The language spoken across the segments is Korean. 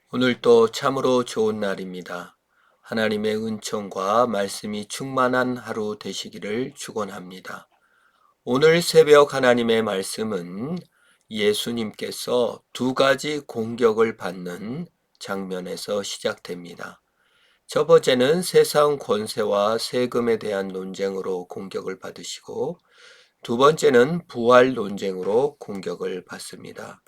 오늘도 참으로 좋은 날입니다. 하나님의 은총과 말씀이 충만한 하루 되시기를 축원합니다. 오늘 새벽 하나님의 말씀은 예수님께서 두 가지 공격을 받는 장면에서 시작됩니다. 첫 번째는 세상 권세와 세금에 대한 논쟁으로 공격을 받으시고, 두 번째는 부활 논쟁으로 공격을 받습니다.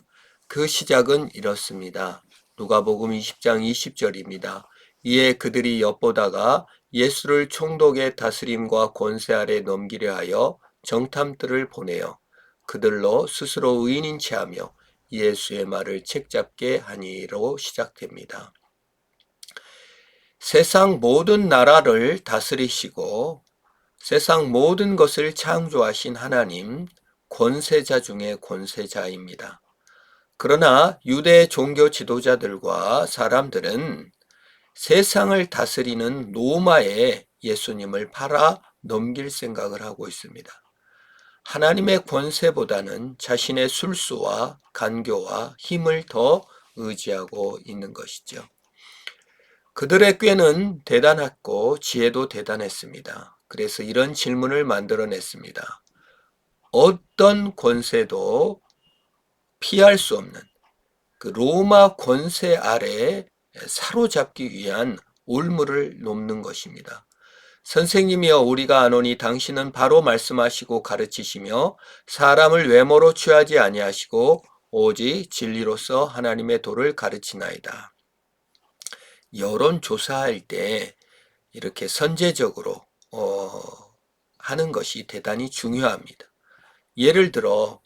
그 시작은 이렇습니다. 누가복음 20장 20절입니다. 이에 그들이 엿보다가 예수를 총독의 다스림과 권세 아래 넘기려 하여 정탐들을 보내어 그들로 스스로 의인인 체하며 예수의 말을 책잡게 하니로 시작됩니다. 세상 모든 나라를 다스리시고 세상 모든 것을 창조하신 하나님, 권세자 중에 권세자입니다. 그러나 유대 종교 지도자들과 사람들은 세상을 다스리는 로마에 예수님을 팔아 넘길 생각을 하고 있습니다. 하나님의 권세보다는 자신의 술수와 간교와 힘을 더 의지하고 있는 것이죠. 그들의 꾀는 대단했고 지혜도 대단했습니다. 그래서 이런 질문을 만들어냈습니다. 어떤 권세도 피할 수 없는 그 로마 권세 아래 사로잡기 위한 올무를 놓는 것입니다. 선생님이여 우리가 아노니 당신은 바로 말씀하시고 가르치시며 사람을 외모로 취하지 아니하시고 오직 진리로서 하나님의 도를 가르치나이다. 여론조사할 때 이렇게 선제적으로 하는 것이 대단히 중요합니다. 예를 들어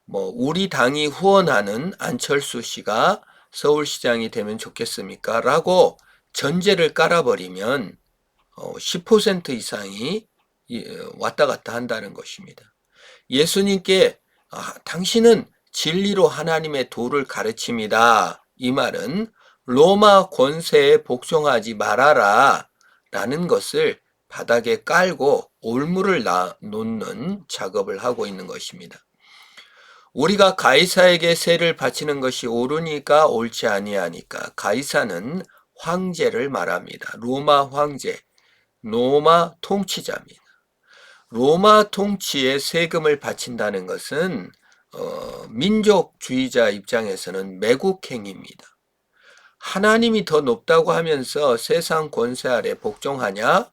우리 당이 후원하는 안철수 씨가 서울시장이 되면 좋겠습니까? 라고 전제를 깔아버리면 10% 이상이 왔다 갔다 한다는 것입니다. 예수님께 당신은 진리로 하나님의 도를 가르칩니다. 이 말은 로마 권세에 복종하지 말아라 라는 것을 바닥에 깔고 올무를 놓는 작업을 하고 있는 것입니다. 우리가 가이사에게 세를 바치는 것이 옳으니까 옳지 아니하니까. 가이사는 황제를 말합니다. 로마 황제, 로마 통치자입니다. 로마 통치에 세금을 바친다는 것은 민족주의자 입장에서는 매국행위입니다. 하나님이 더 높다고 하면서 세상 권세 아래 복종하냐?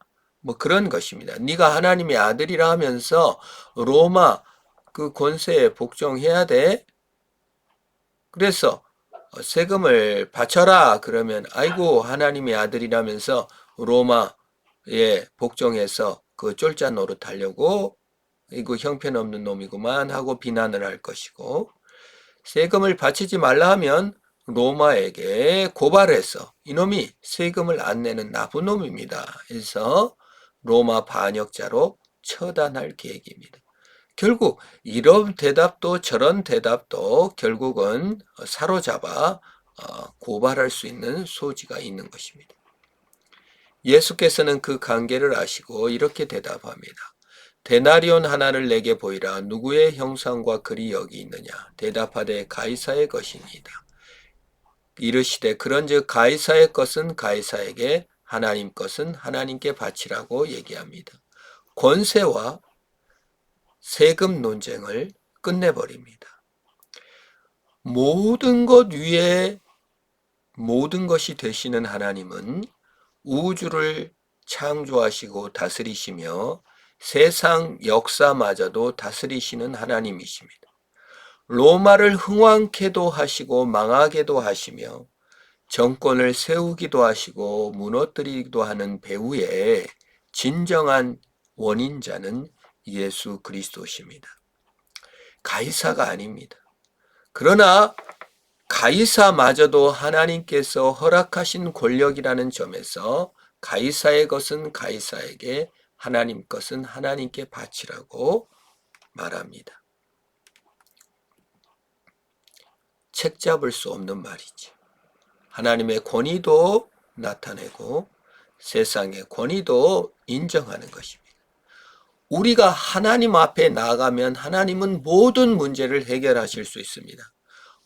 그런 것입니다. 네가 하나님의 아들이라 하면서 로마 그 권세에 복종해야 돼. 그래서 세금을 바쳐라 그러면 아이고 하나님의 아들이라면서 로마에 복종해서 그 쫄자 노릇하려고 이거 형편없는 놈이구만 하고 비난을 할 것이고, 세금을 바치지 말라 하면 로마에게 고발해서 이놈이 세금을 안 내는 나쁜 놈입니다. 해서 로마 반역자로 처단할 계획입니다. 결국 이런 대답도 저런 대답도 결국은 사로잡아 고발할 수 있는 소지가 있는 것입니다. 예수께서는 그 관계를 아시고 이렇게 대답합니다. 데나리온 하나를 내게 보이라. 누구의 형상과 글이 여기 있느냐? 대답하되 가이사의 것이니이다. 이르시되 그런즉 가이사의 것은 가이사에게, 하나님 것은 하나님께 바치라고 얘기합니다. 권세와 세금 논쟁을 끝내버립니다. 모든 것 위에 모든 것이 되시는 하나님은 우주를 창조하시고 다스리시며 세상 역사마저도 다스리시는 하나님이십니다. 로마를 흥왕케도 하시고 망하게도 하시며 정권을 세우기도 하시고 무너뜨리기도 하는 배후에 진정한 원인자는 예수 그리스도십니다. 가이사가 아닙니다. 그러나 가이사마저도 하나님께서 허락하신 권력이라는 점에서 가이사의 것은 가이사에게, 하나님 것은 하나님께 바치라고 말합니다. 책 잡을 수 없는 말이지. 하나님의 권위도 나타내고 세상의 권위도 인정하는 것입니다. 우리가 하나님 앞에 나가면 하나님은 모든 문제를 해결하실 수 있습니다.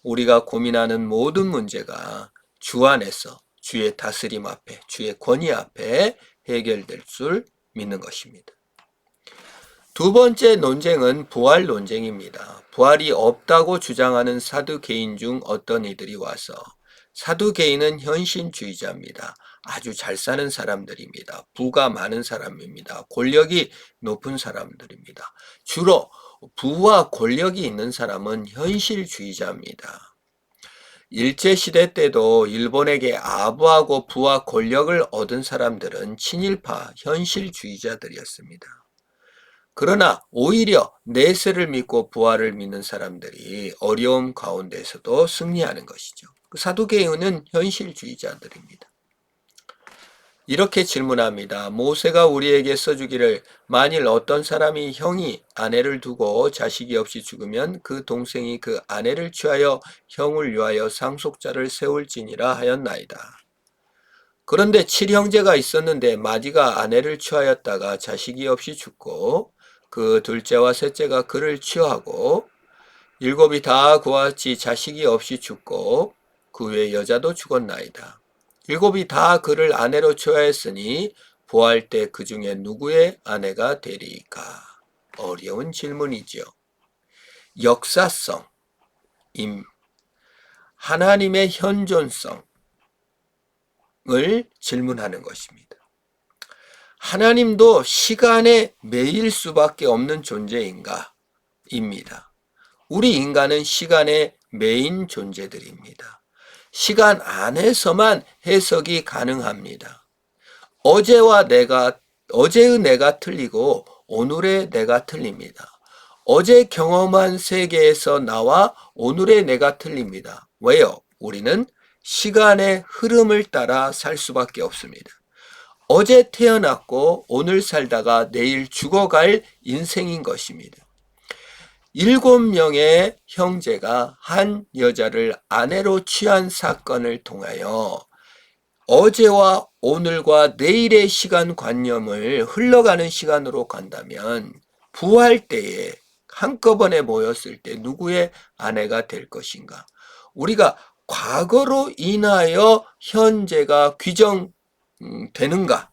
우리가 고민하는 모든 문제가 주 안에서 주의 다스림 앞에, 주의 권위 앞에 해결될 줄 믿는 것입니다. 두 번째 논쟁은 부활 논쟁입니다. 부활이 없다고 주장하는 사두개인 중 어떤 이들이 와서, 사두개인은 현신주의자입니다. 아주 잘 사는 사람들입니다. 부가 많은 사람입니다. 권력이 높은 사람들입니다. 주로 부와 권력이 있는 사람은 현실주의자입니다. 일제시대 때도 일본에게 아부하고 부와 권력을 얻은 사람들은 친일파 현실주의자들이었습니다. 그러나 오히려 내세를 믿고 부활을 믿는 사람들이 어려움 가운데서도 승리하는 것이죠. 사두개인은 현실주의자들입니다. 이렇게 질문합니다. 모세가 우리에게 써주기를, 만일 어떤 사람이 형이 아내를 두고 자식이 없이 죽으면 그 동생이 그 아내를 취하여 형을 위하여 상속자를 세울지니라 하였나이다. 그런데 7형제가 있었는데 마디가 아내를 취하였다가 자식이 없이 죽고 그 둘째와 셋째가 그를 취하고 7이 다 그와 같이 자식이 없이 죽고 그 외 여자도 죽었나이다. 7이 다 그를 아내로 취하였으니 부활 때 그 중에 누구의 아내가 되리까? 어려운 질문이지요. 역사성, 하나님의 현존성을 질문하는 것입니다. 하나님도 시간에 매일 수밖에 없는 존재인가? 입니다. 우리 인간은 시간에 매인 존재들입니다. 시간 안에서만 해석이 가능합니다. 어제의 내가 틀리고 오늘의 내가 틀립니다. 어제 경험한 세계에서 나와 오늘의 내가 틀립니다. 왜요? 우리는 시간의 흐름을 따라 살 수밖에 없습니다. 어제 태어났고 오늘 살다가 내일 죽어갈 인생인 것입니다. 7명의 형제가 한 여자를 아내로 취한 사건을 통하여 어제와 오늘과 내일의 시간관념을 흘러가는 시간으로 간다면 부활 때에 한꺼번에 모였을 때 누구의 아내가 될 것인가? 우리가 과거로 인하여 현재가 규정되는가?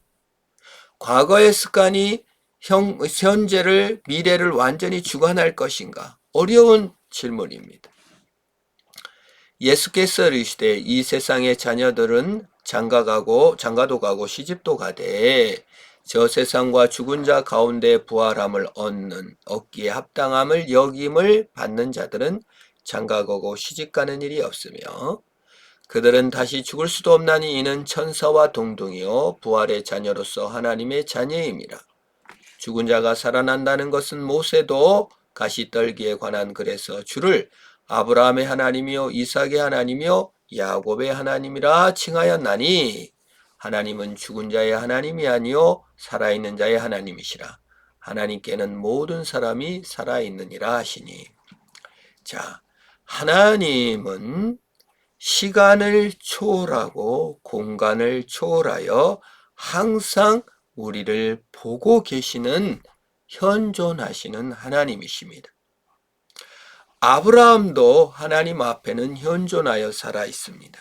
과거의 습관이 현재를, 미래를 완전히 주관할 것인가? 어려운 질문입니다. 예수께서 이르시되 이 세상의 자녀들은 장가도 가고 시집도 가되 저 세상과 죽은 자 가운데 부활함을 얻기에 합당함을 여김을 받는 자들은 장가가고 시집가는 일이 없으며 그들은 다시 죽을 수도 없나니 이는 천사와 동등이요 부활의 자녀로서 하나님의 자녀임이라. 죽은 자가 살아난다는 것은 모세도 가시떨기에 관한 글에서 주를 아브라함의 하나님이요 이삭의 하나님이요 야곱의 하나님이라 칭하였나니 하나님은 죽은 자의 하나님이 아니요 살아있는 자의 하나님이시라. 하나님께는 모든 사람이 살아있느니라 하시니. 자, 하나님은 시간을 초월하고 공간을 초월하여 항상 우리를 보고 계시는 현존하시는 하나님이십니다. 아브라함도 하나님 앞에는 현존하여 살아 있습니다.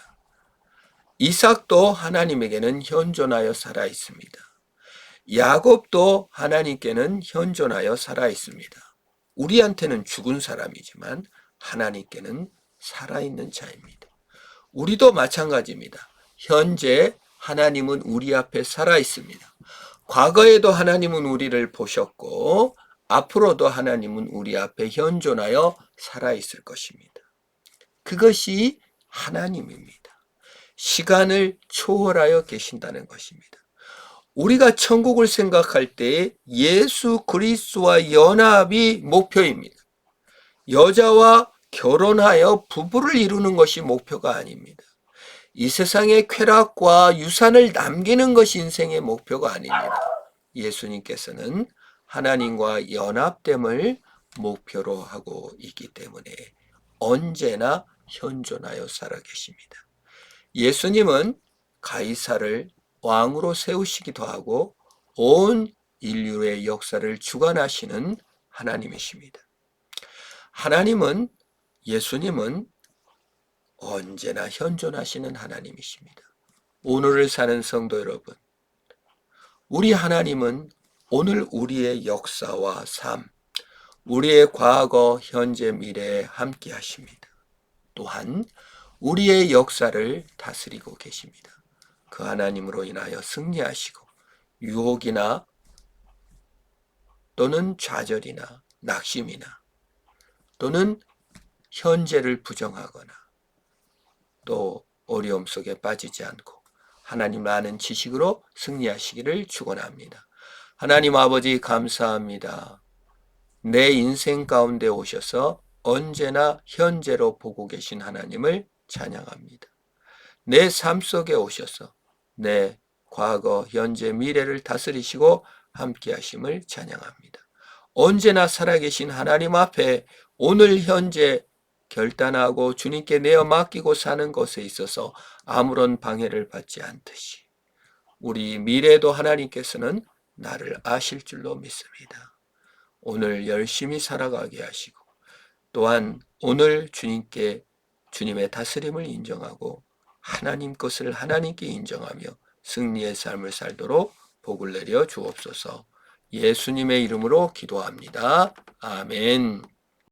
이삭도 하나님에게는 현존하여 살아 있습니다. 야곱도 하나님께는 현존하여 살아 있습니다. 우리한테는 죽은 사람이지만 하나님께는 살아있는 자입니다. 우리도 마찬가지입니다. 현재 하나님은 우리 앞에 살아 있습니다. 과거에도 하나님은 우리를 보셨고 앞으로도 하나님은 우리 앞에 현존하여 살아 있을 것입니다. 그것이 하나님입니다. 시간을 초월하여 계신다는 것입니다. 우리가 천국을 생각할 때 예수 그리스도와 연합이 목표입니다. 여자와 결혼하여 부부를 이루는 것이 목표가 아닙니다. 이 세상의 쾌락과 유산을 남기는 것이 인생의 목표가 아닙니다. 예수님께서는 하나님과 연합됨을 목표로 하고 있기 때문에 언제나 현존하여 살아 계십니다. 예수님은 가이사를 왕으로 세우시기도 하고 온 인류의 역사를 주관하시는 하나님이십니다. 예수님은 언제나 현존하시는 하나님이십니다. 오늘을 사는 성도 여러분, 우리 하나님은 오늘 우리의 역사와 삶, 우리의 과거, 현재, 미래에 함께 하십니다. 또한 우리의 역사를 다스리고 계십니다. 그 하나님으로 인하여 승리하시고 유혹이나 또는 좌절이나 낙심이나 또는 현재를 부정하거나 또 어려움 속에 빠지지 않고 하나님을 아는 지식으로 승리하시기를 축원합니다. 하나님 아버지 감사합니다. 내 인생 가운데 오셔서 언제나 현재로 보고 계신 하나님을 찬양합니다. 내 삶 속에 오셔서 내 과거, 현재, 미래를 다스리시고 함께 하심을 찬양합니다. 언제나 살아계신 하나님 앞에 오늘 현재 결단하고 주님께 내어 맡기고 사는 것에 있어서 아무런 방해를 받지 않듯이 우리 미래도 하나님께서는 나를 아실 줄로 믿습니다. 오늘 열심히 살아가게 하시고 또한 오늘 주님께 주님의 다스림을 인정하고 하나님 것을 하나님께 인정하며 승리의 삶을 살도록 복을 내려 주옵소서. 예수님의 이름으로 기도합니다. 아멘.